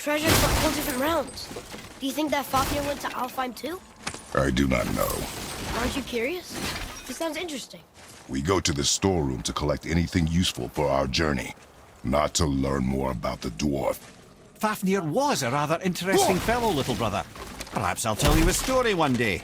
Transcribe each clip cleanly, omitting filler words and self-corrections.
treasures from all different realms. Do you think that Fafnir went to Alfheim too? I do not know. Aren't you curious? This sounds interesting. We go to the storeroom to collect anything useful for our journey, not to learn more about the dwarf. Fafnir was a rather interesting fellow, little brother. Perhaps I'll tell you a story one day.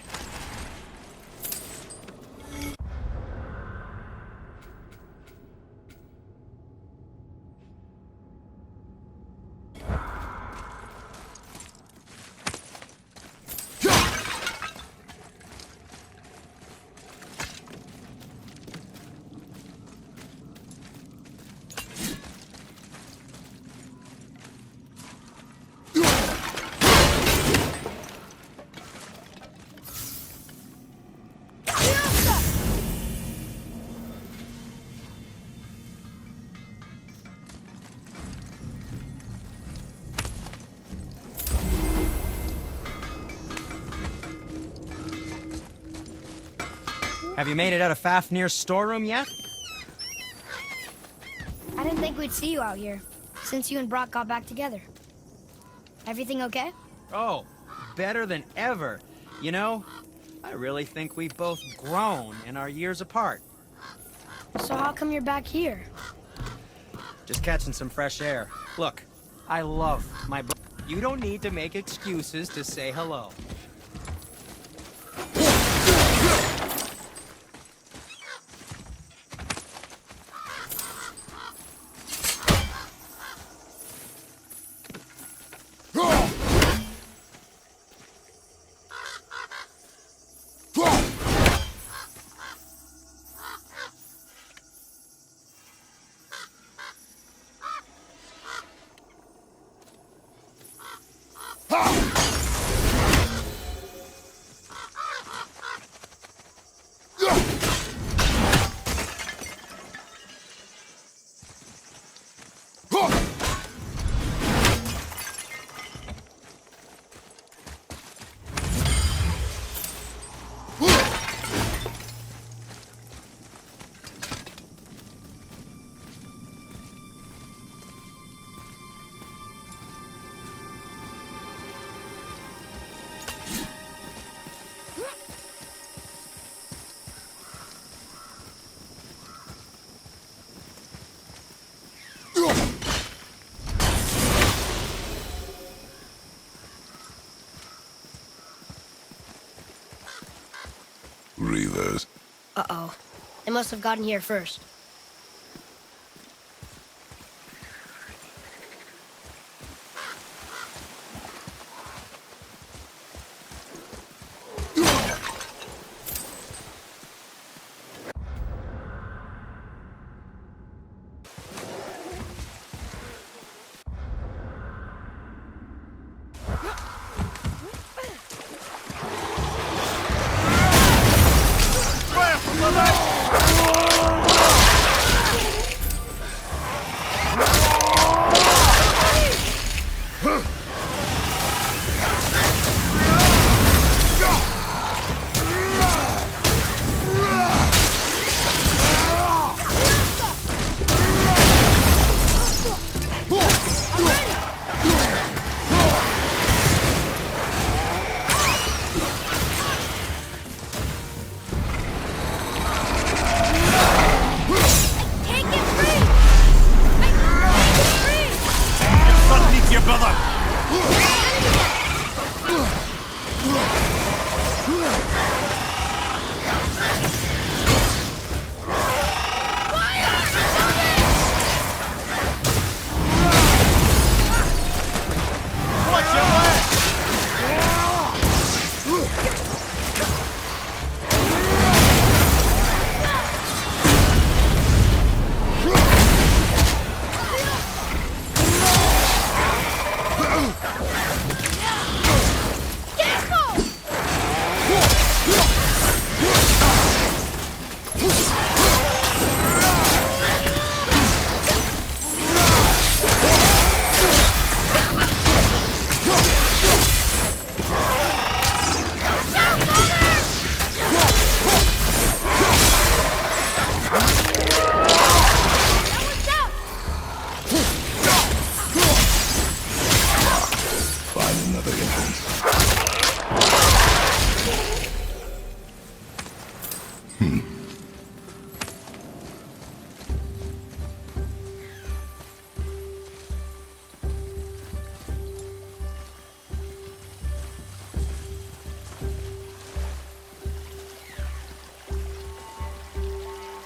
Have you made it out of Fafnir's storeroom yet? I didn't think we'd see you out here, since you and Brock got back together. Everything okay? Oh, better than ever. You know, I really think we've both grown in our years apart. So how come you're back here? Just catching some fresh air. Look, I love my bro. You don't need to make excuses to say hello. Rizz. Uh-oh. They must have gotten here first.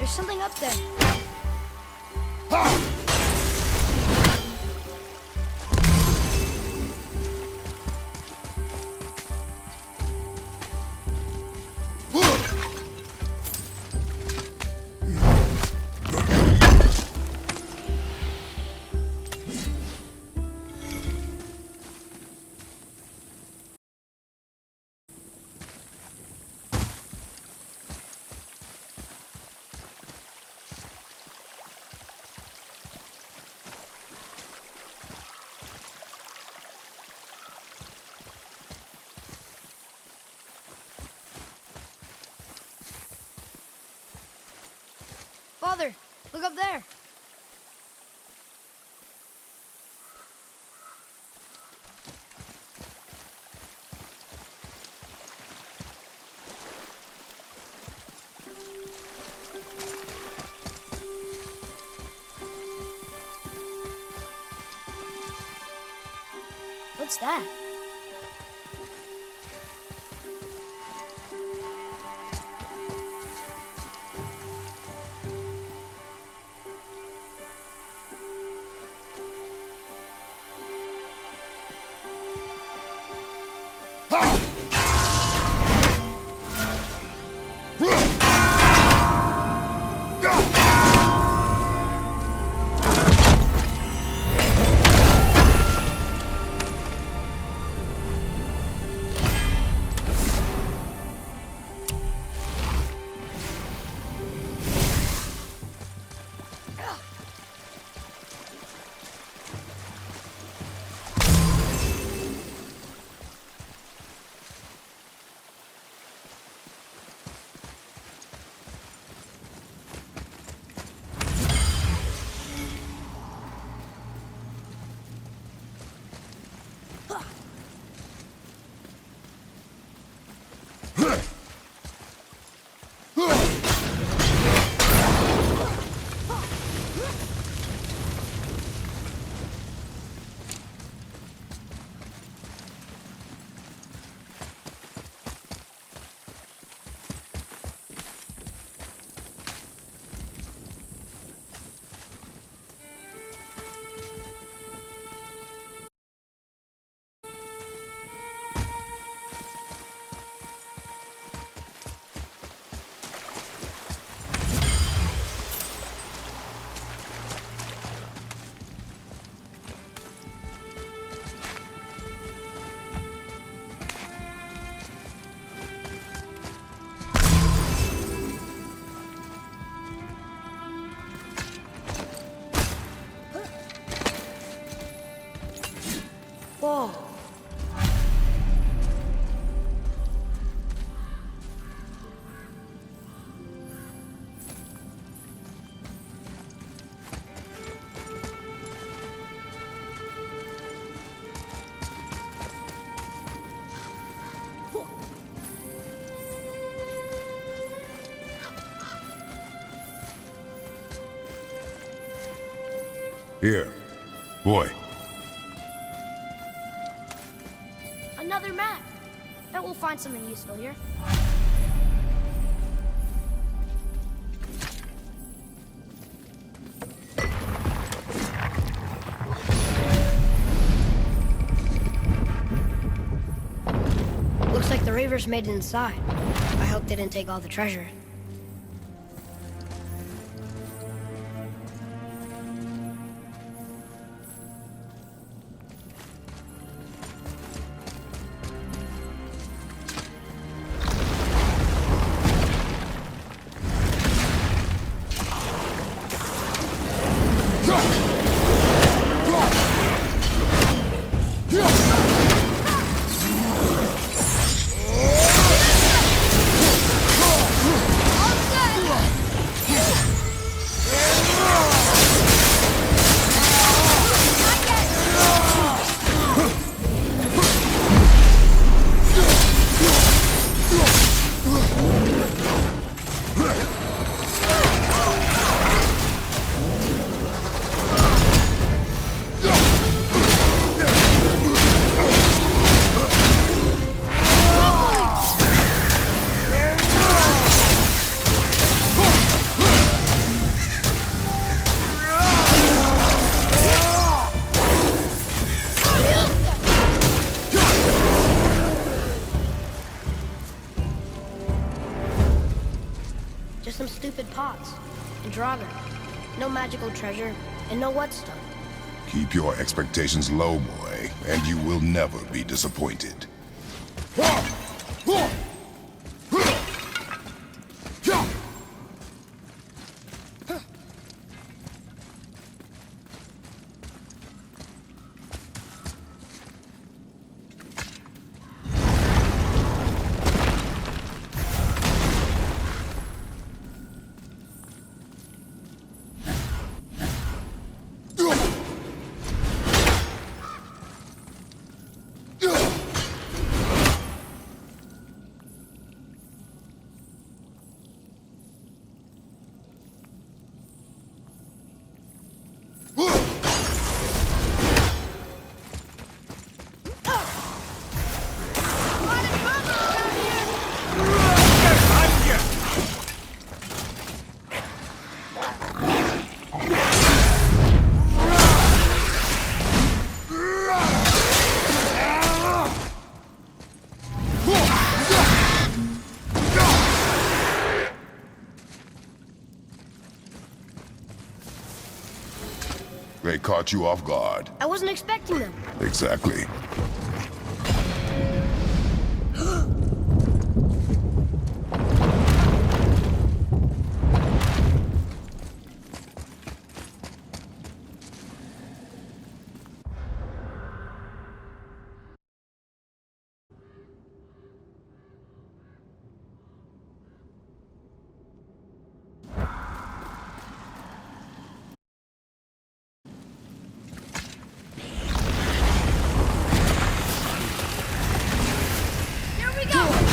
There's something up there. Father, look up there. What's that? Whoa. Here. Boy. Another map. Bet we'll find something useful here. Looks like the Reavers made it inside. I hope they didn't take all the treasure. Draugr. No magical treasure, and no whetstone. Keep your expectations low, boy, and you will never be disappointed. They caught you off guard. I wasn't expecting them. Exactly. Here we go!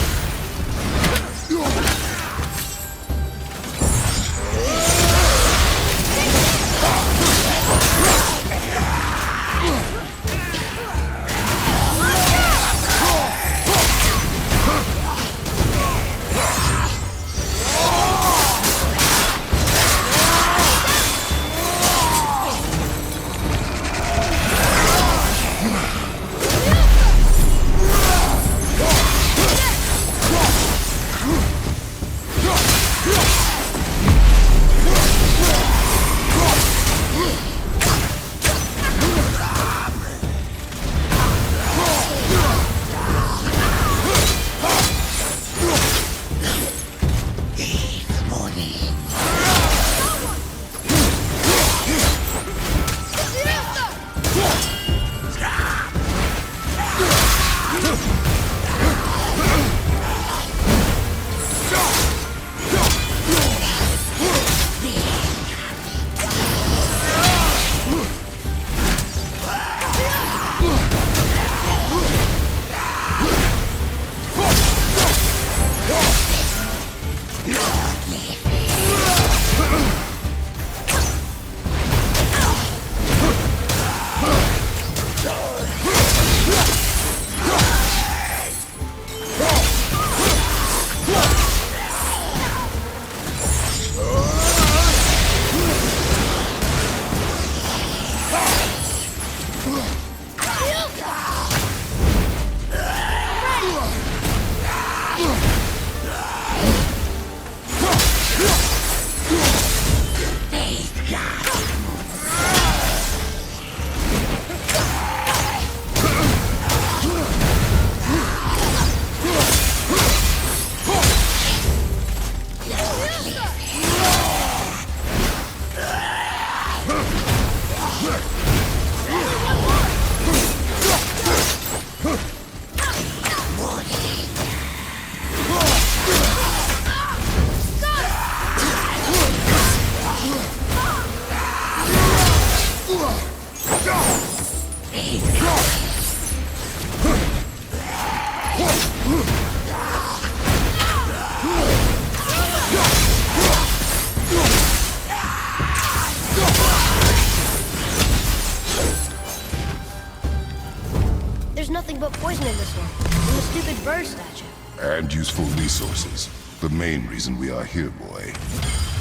There's nothing but poison in this one. And the stupid bird statue. And useful resources. The main reason we are here, boy.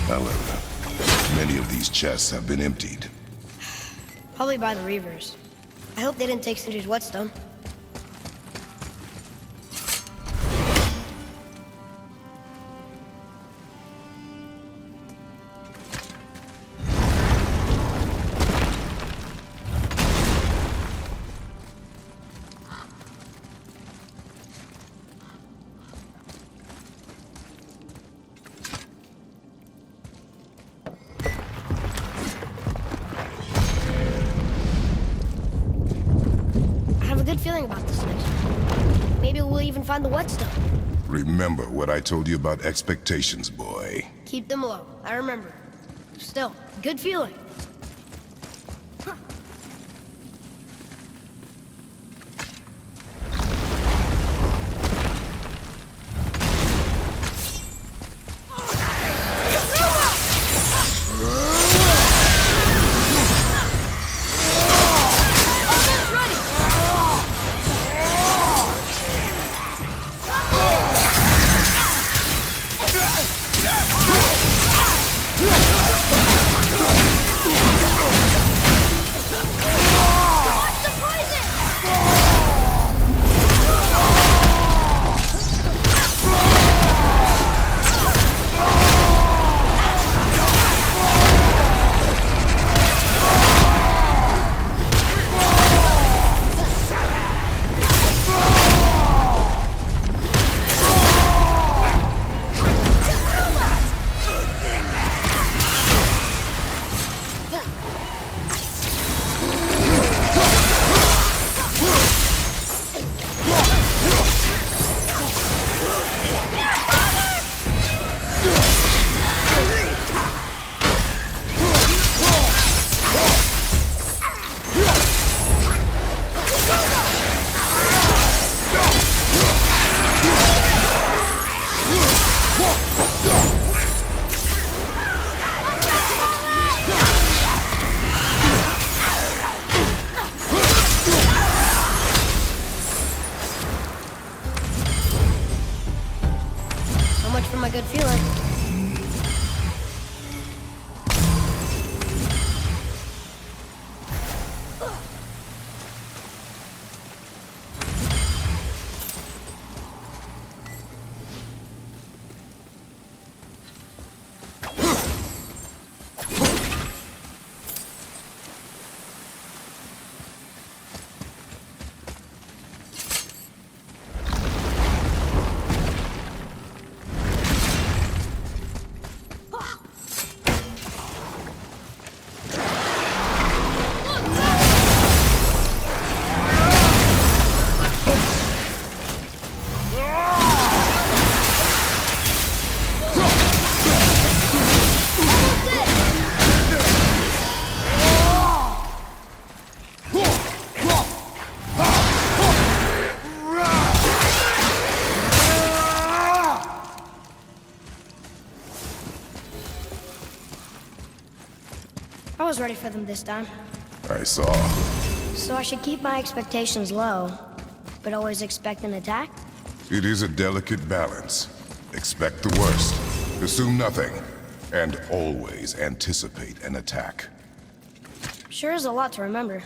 However, many of these chests have been emptied. Probably by the Reavers. I hope they didn't take Cinder's whetstone. good feeling about this next. Maybe we'll even find the whetstone. Remember what I told you about expectations, boy. Keep them low. I remember. Still, good feeling. So much for my good feeling. I was ready for them this time. I saw. So I should keep my expectations low, but always expect an attack? It is a delicate balance. Expect the worst, assume nothing, and always anticipate an attack. Sure is a lot to remember.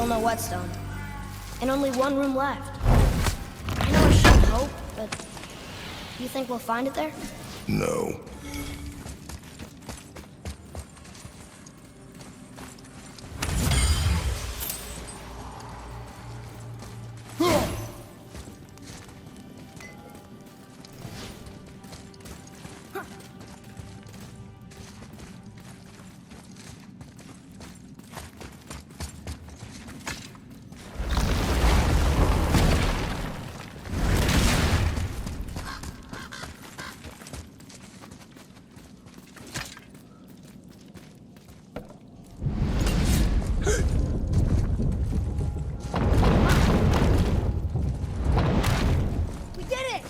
Still no whetstone. And only one room left. I know I shouldn't hope, but you think we'll find it there? No. We did it!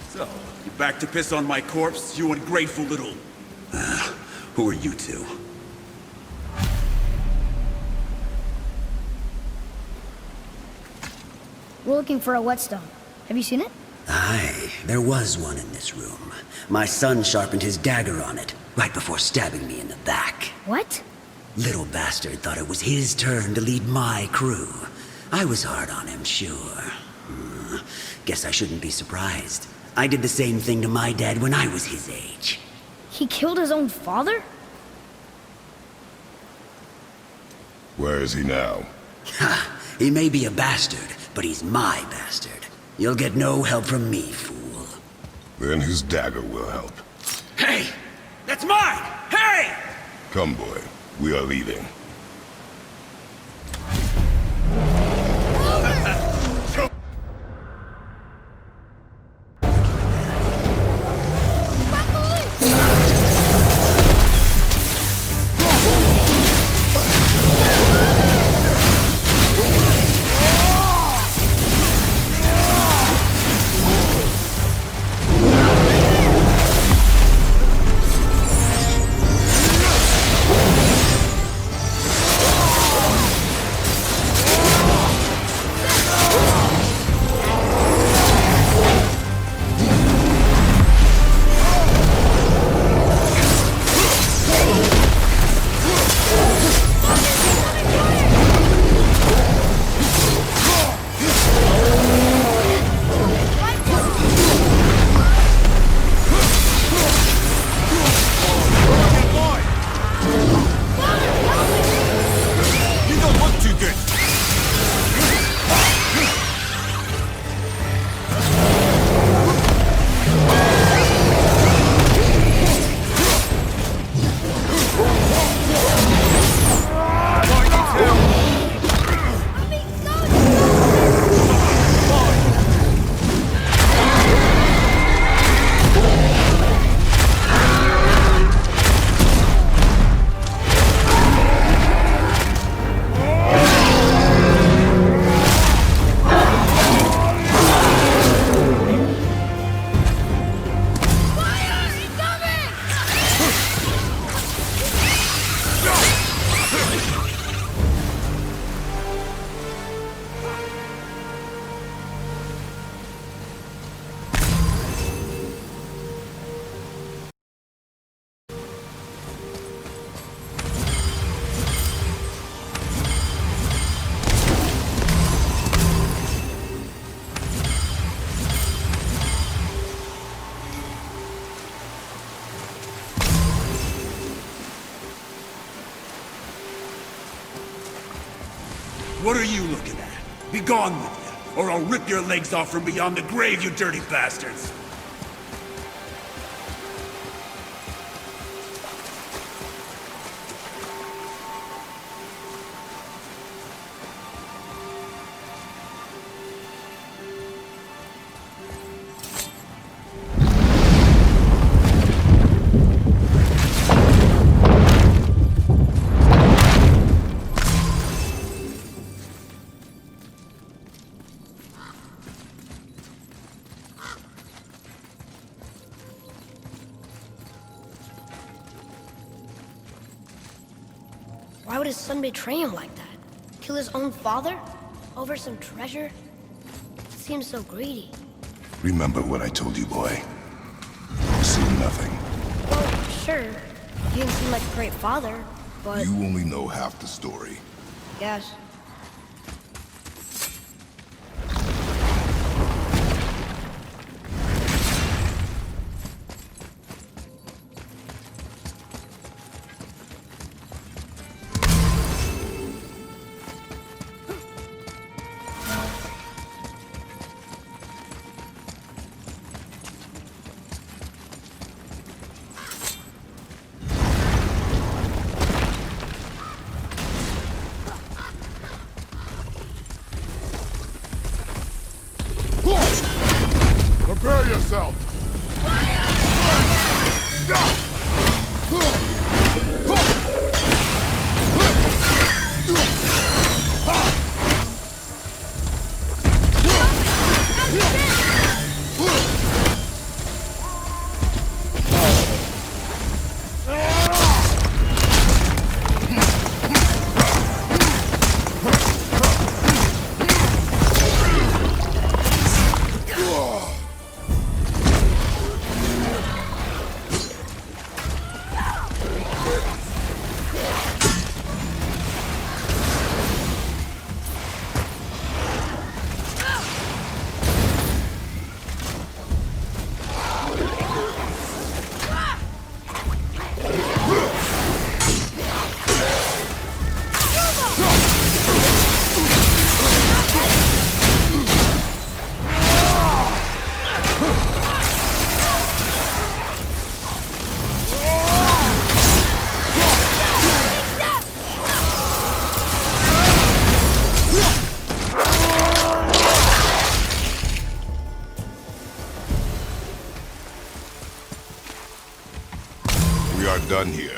So, you back to piss on my corpse, you ungrateful little... who are you two? We're looking for a whetstone. Have you seen it? Aye, there was one in this room. My son sharpened his dagger on it, right before stabbing me in the back. What? Little bastard thought it was his turn to lead my crew. I was hard on him, sure. Guess I shouldn't be surprised. I did the same thing to my dad when I was his age. He killed his own father? Where is he now? Ha! He may be a bastard, but he's my bastard. You'll get no help from me, fool. Then his dagger will help. Hey! That's mine! Hey! Come, boy. We are leaving. What are you looking at? Be gone with you, or I'll rip your legs off from beyond the grave, you dirty bastards! Why would his son betray him like that? Kill his own father? Over some treasure? It seems so greedy. Remember what I told you, boy. Assume nothing. Well, sure. He didn't seem like a great father, but... You only know half the story. Yes. Prepare yourself! We are done here.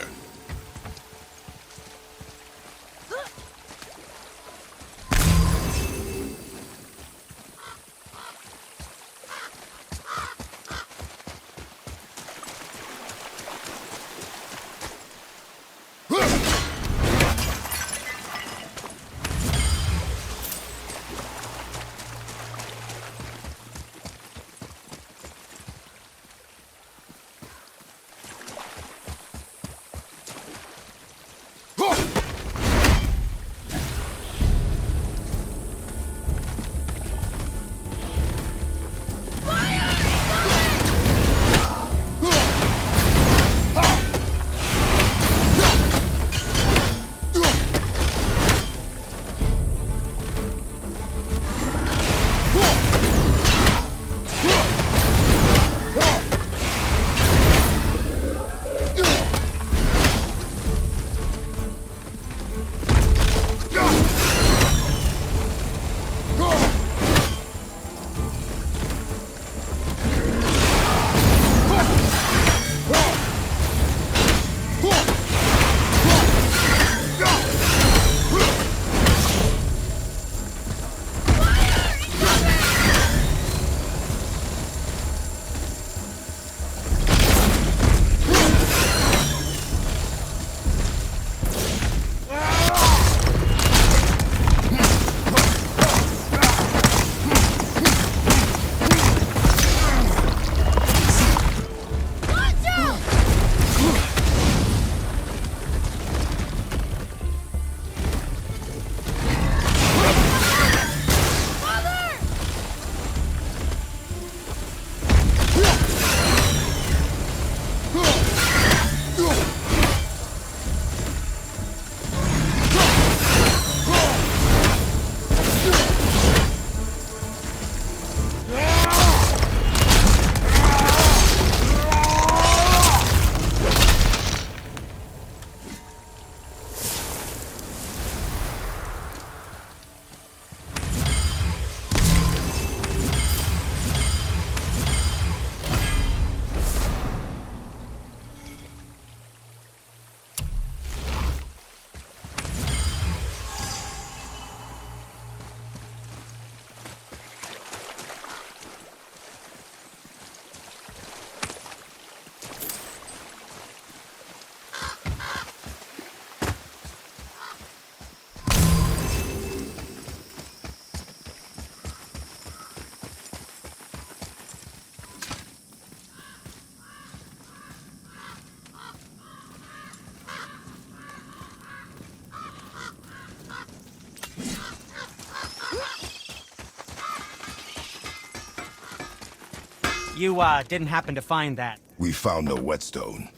You, didn't happen to find that? We found no whetstone.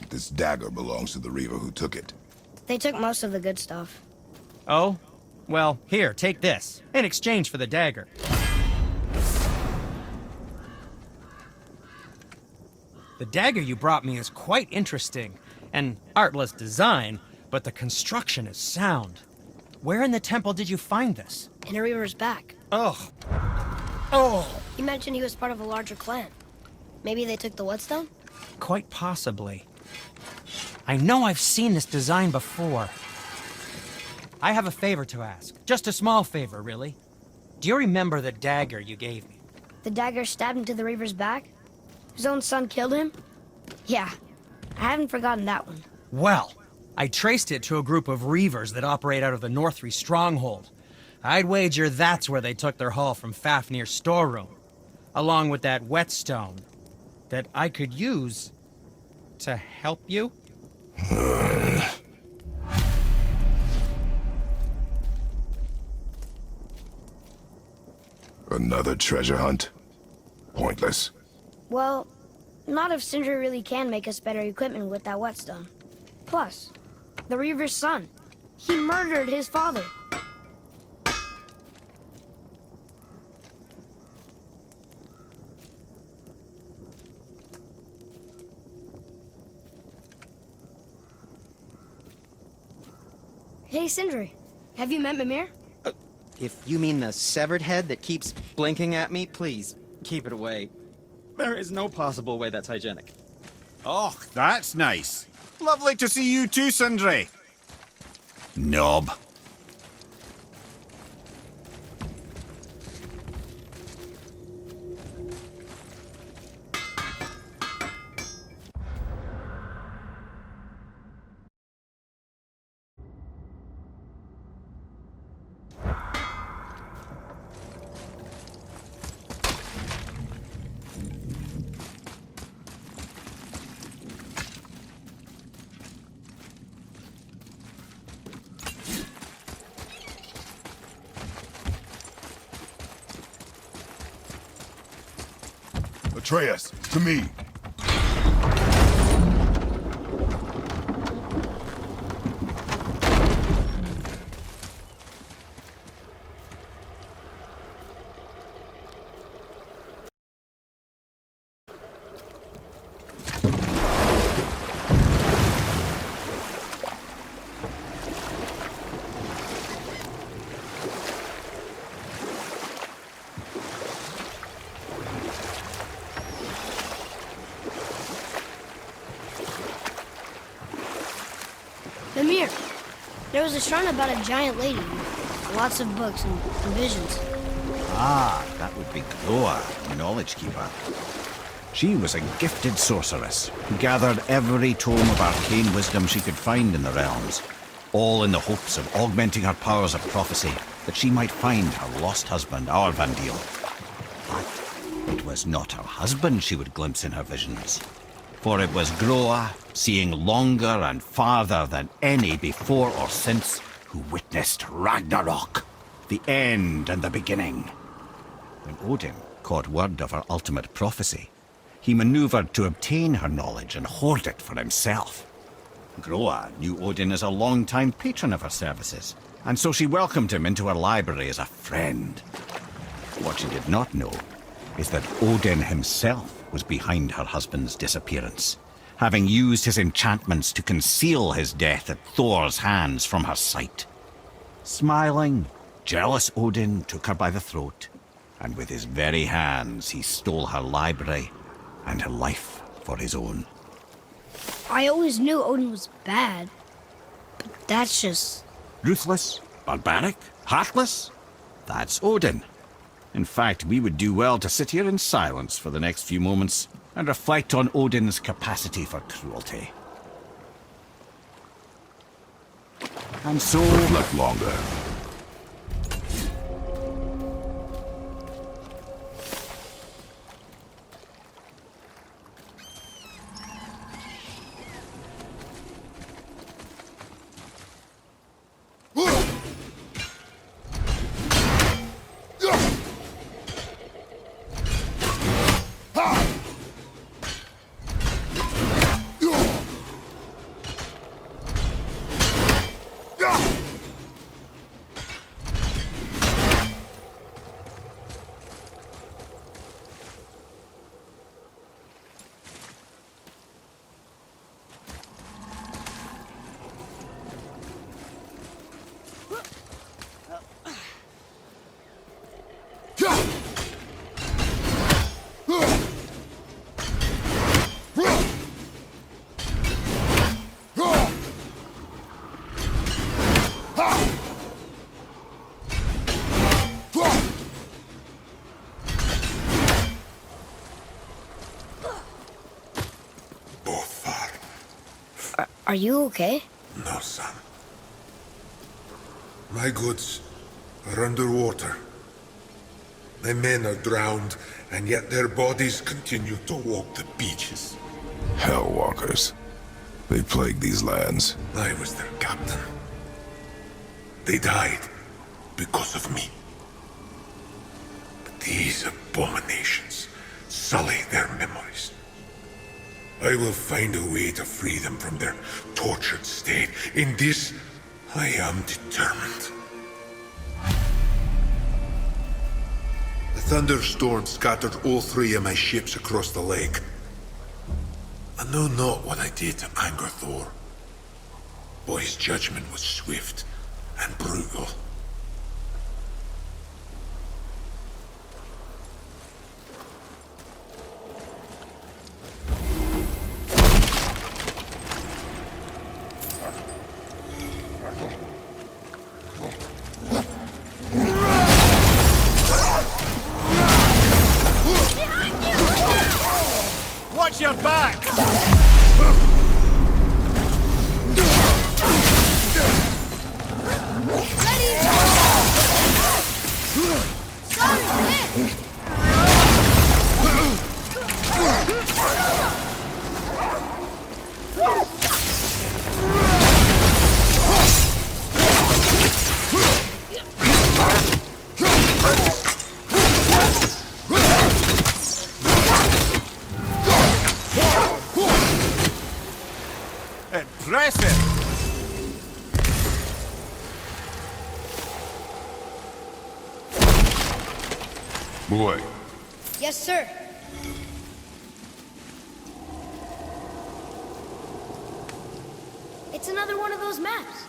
This dagger belongs to the Reaver who took it. They took most of the good stuff. Oh? Well, here, take this. In exchange for the dagger. The dagger you brought me is quite interesting. An artless design, but the construction is sound. Where in the temple did you find this? In a Reaver's back. Oh. Oh! He mentioned he was part of a larger clan. Maybe they took the whetstone? Quite possibly. I know I've seen this design before. I have a favor to ask. Just a small favor, really. Do you remember the dagger you gave me? The dagger stabbed into the Reaver's back? His own son killed him? Yeah, I haven't forgotten that one. Well, I traced it to a group of Reavers that operate out of the Northree stronghold. I'd wager that's where they took their haul from Fafnir's storeroom, along with that whetstone that I could use to help you. Another treasure hunt? Pointless. Well, not if Sindri really can make us better equipment with that whetstone. Plus, the Reaver's son. He murdered his father. Hey, Sindri. Have you met Mimir? If you mean the severed head that keeps blinking at me, please, keep it away. There is no possible way that's hygienic. Oh, that's nice. Lovely to see you too, Sindri. Knob. Atreus, to me. Mimir, there was a shrine about a giant lady. Lots of books and visions. Ah, that would be Groa, Knowledge Keeper. She was a gifted sorceress who gathered every tome of arcane wisdom she could find in the realms, all in the hopes of augmenting her powers of prophecy that she might find her lost husband, Arvandil. But it was not her husband she would glimpse in her visions, for it was Groa, seeing longer and farther than any before or since, who witnessed Ragnarok, the end and the beginning. When Odin caught word of her ultimate prophecy, he maneuvered to obtain her knowledge and hoard it for himself. Groa knew Odin as a long-time patron of her services, and so she welcomed him into her library as a friend. What she did not know is that Odin himself was behind her husband's disappearance, having used his enchantments to conceal his death at Thor's hands from her sight. Smiling, jealous Odin took her by the throat, and with his very hands he stole her library and her life for his own. I always knew Odin was bad, but that's just... Ruthless, barbaric, heartless? That's Odin. In fact, we would do well to sit here in silence for the next few moments and reflect on Odin's capacity for cruelty. And so... Reflect longer. Ha! Are you okay? No, son. My goods are underwater. My men are drowned, and yet their bodies continue to walk the beaches. Hellwalkers. They plague these lands. I was their captain. They died because of me. But these abominations sully their memories. I will find a way to free them from their tortured state. In this, I am determined. The thunderstorm scattered all 3 of my ships across the lake. I know not what I did to anger Thor, but his judgment was swift and brutal. Watch your back! Impressive! Boy, Yes, sir. It's another one of those maps.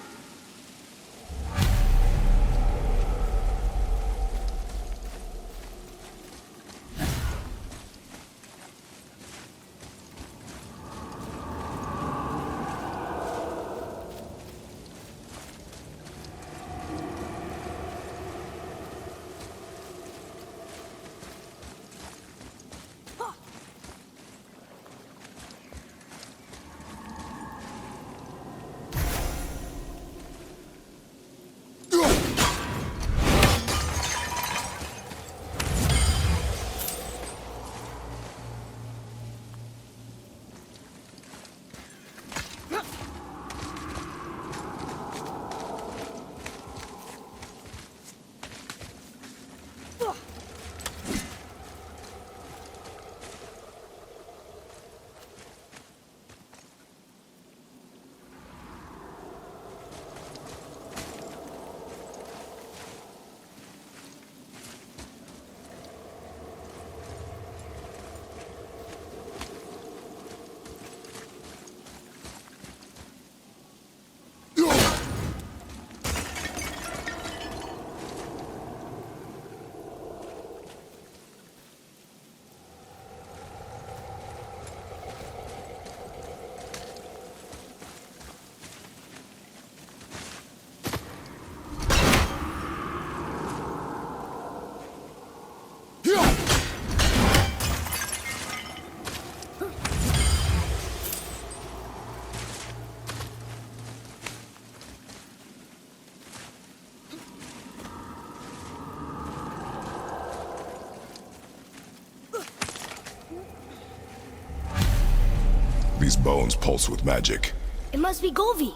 these bones pulse with magic. It must be Golvi.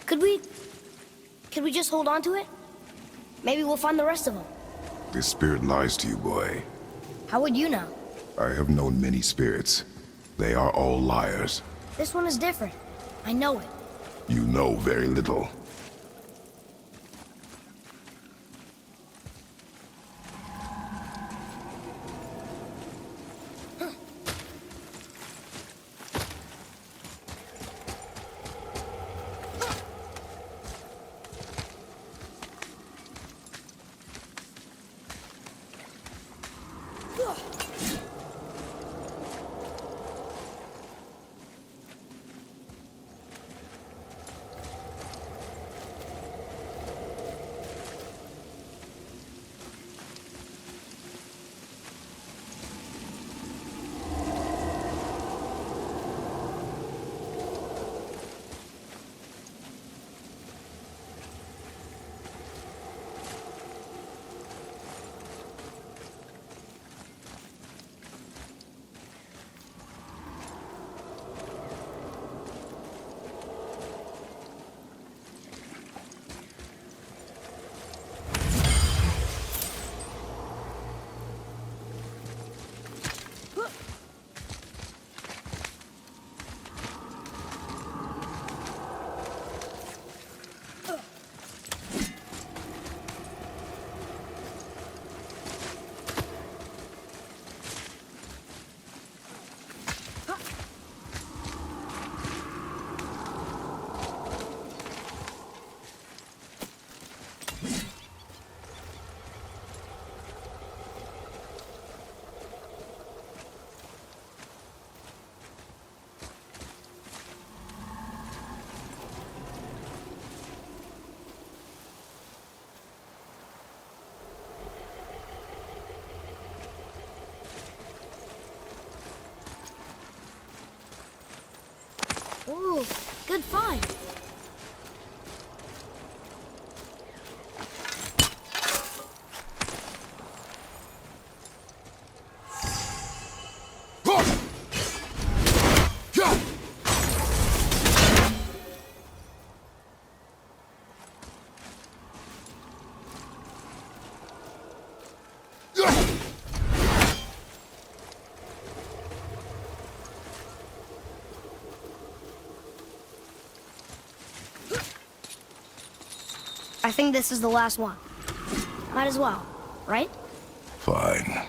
Could we just hold on to it? Maybe we'll find the rest of them. This spirit lies to you, boy. How would you know? I have known many spirits. They are all liars. This one is different. I know it. You know very little. Good find. I think this is the last one. Might as well, right? Fine.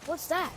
What's that?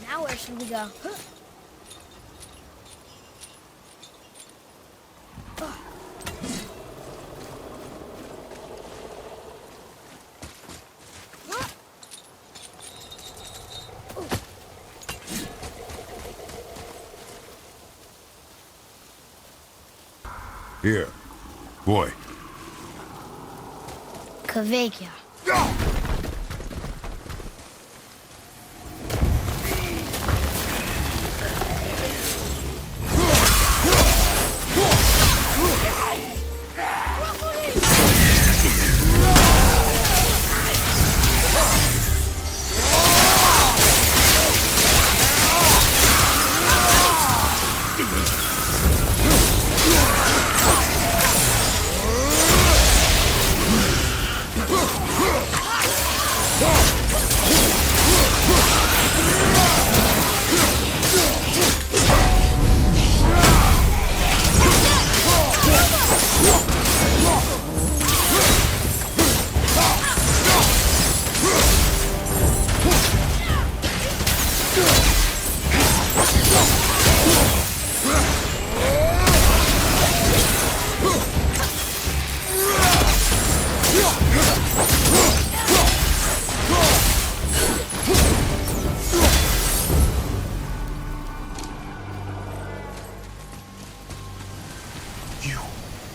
Now where should we go? Here. Boy. Kvekia.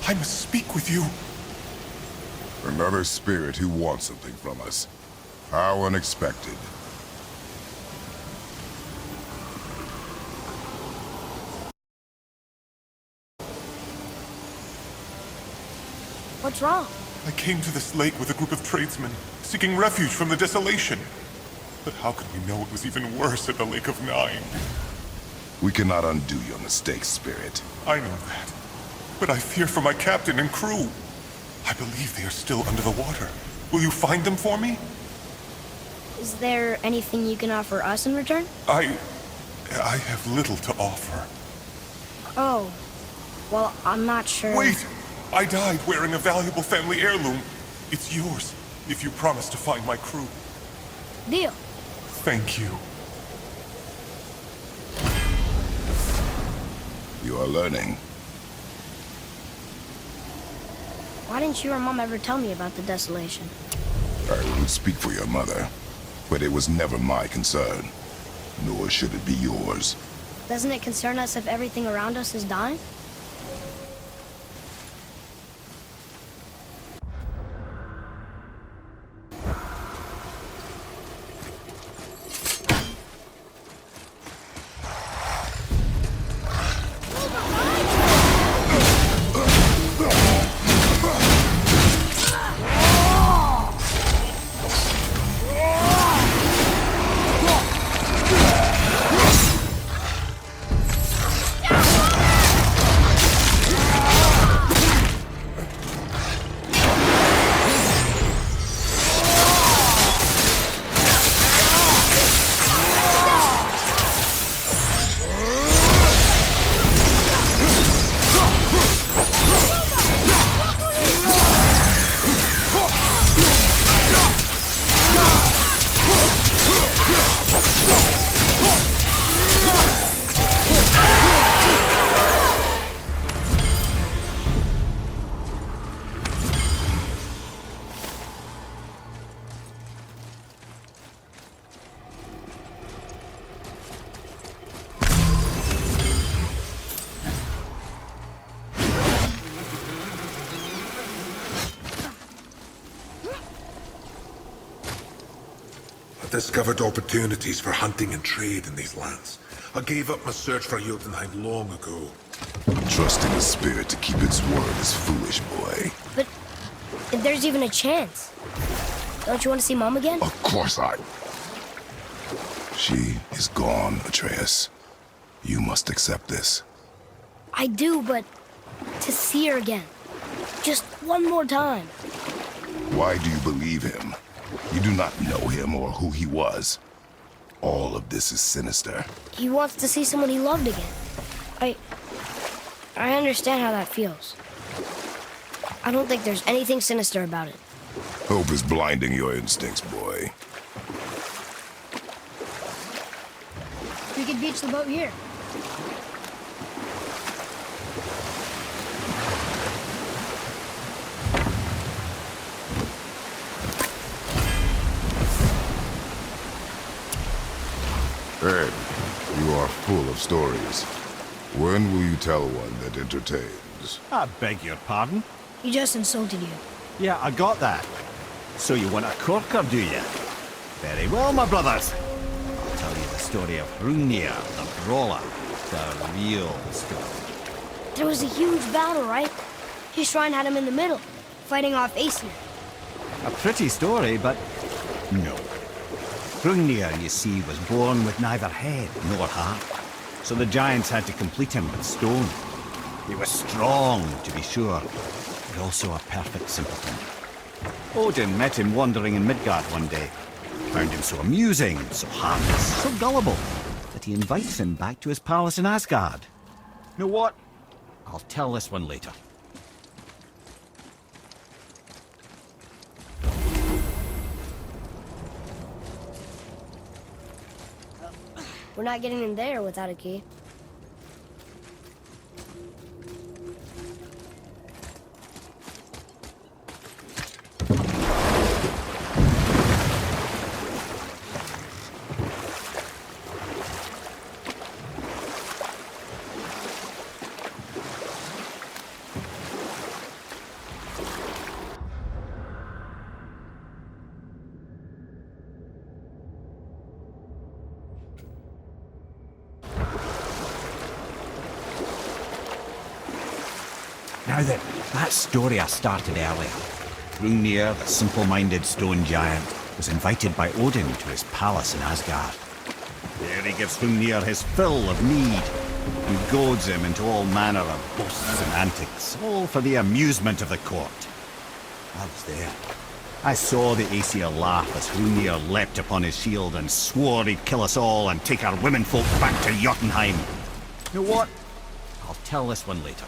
I must speak with you. Another spirit who wants something from us. How unexpected. What's wrong? I came to this lake with a group of tradesmen, seeking refuge from the desolation. But how could we know it was even worse at the Lake of Nine? We cannot undo your mistakes, Spirit. I know that. But I fear for my captain and crew. I believe they are still under the water. Will you find them for me? Is there anything you can offer us in return? I have little to offer. Oh. Well, I'm not sure. Wait! I died wearing a valuable family heirloom. It's yours, if you promise to find my crew. Deal. Thank you. You are learning. Why didn't you or Mom ever tell me about the desolation? I won't speak for your mother, but it was never my concern. Nor should it be yours. Doesn't it concern us if everything around us is dying? discovered opportunities for hunting and trade in these lands. I gave up my search for Jotunheim long ago. Trusting a spirit to keep its word is foolish, boy. But if there's even a chance, don't you want to see Mom again? Of course I... She is gone, Atreus. You must accept this. I do, but to see her again. Just one more time. Why do you believe him? You do not know him or who he was. All of this is sinister. He wants to see someone he loved again. I understand how that feels. I don't think there's anything sinister about it. Hope is blinding your instincts, boy. We could beach the boat here. Ed, you are full of stories. When will you tell one that entertains? I beg your pardon? He just insulted you. Yeah, I got that. So you want a corker, do you? Very well, my brothers. I'll tell you the story of Hrungnir, the brawler. The real story. There was a huge battle, right? His shrine had him in the middle, fighting off Aesir. A pretty story, but no. Hrungnir, you see, was born with neither head nor heart. So the giants had to complete him with stone. He was strong, to be sure, but also a perfect simpleton. Odin met him wandering in Midgard one day. Found him so amusing, so harmless, so gullible, that he invites him back to his palace in Asgard. You know what? I'll tell this one later. We're not getting in there without a key. Now then, that story I started earlier. Hrungnir, the simple-minded stone giant, was invited by Odin to his palace in Asgard. There he gives Hrungnir his fill of mead, and goads him into all manner of boasts and antics, all for the amusement of the court. I was there. I saw the Aesir laugh as Hrungnir leapt upon his shield and swore he'd kill us all and take our womenfolk back to Jotunheim. You know what? I'll tell this one later.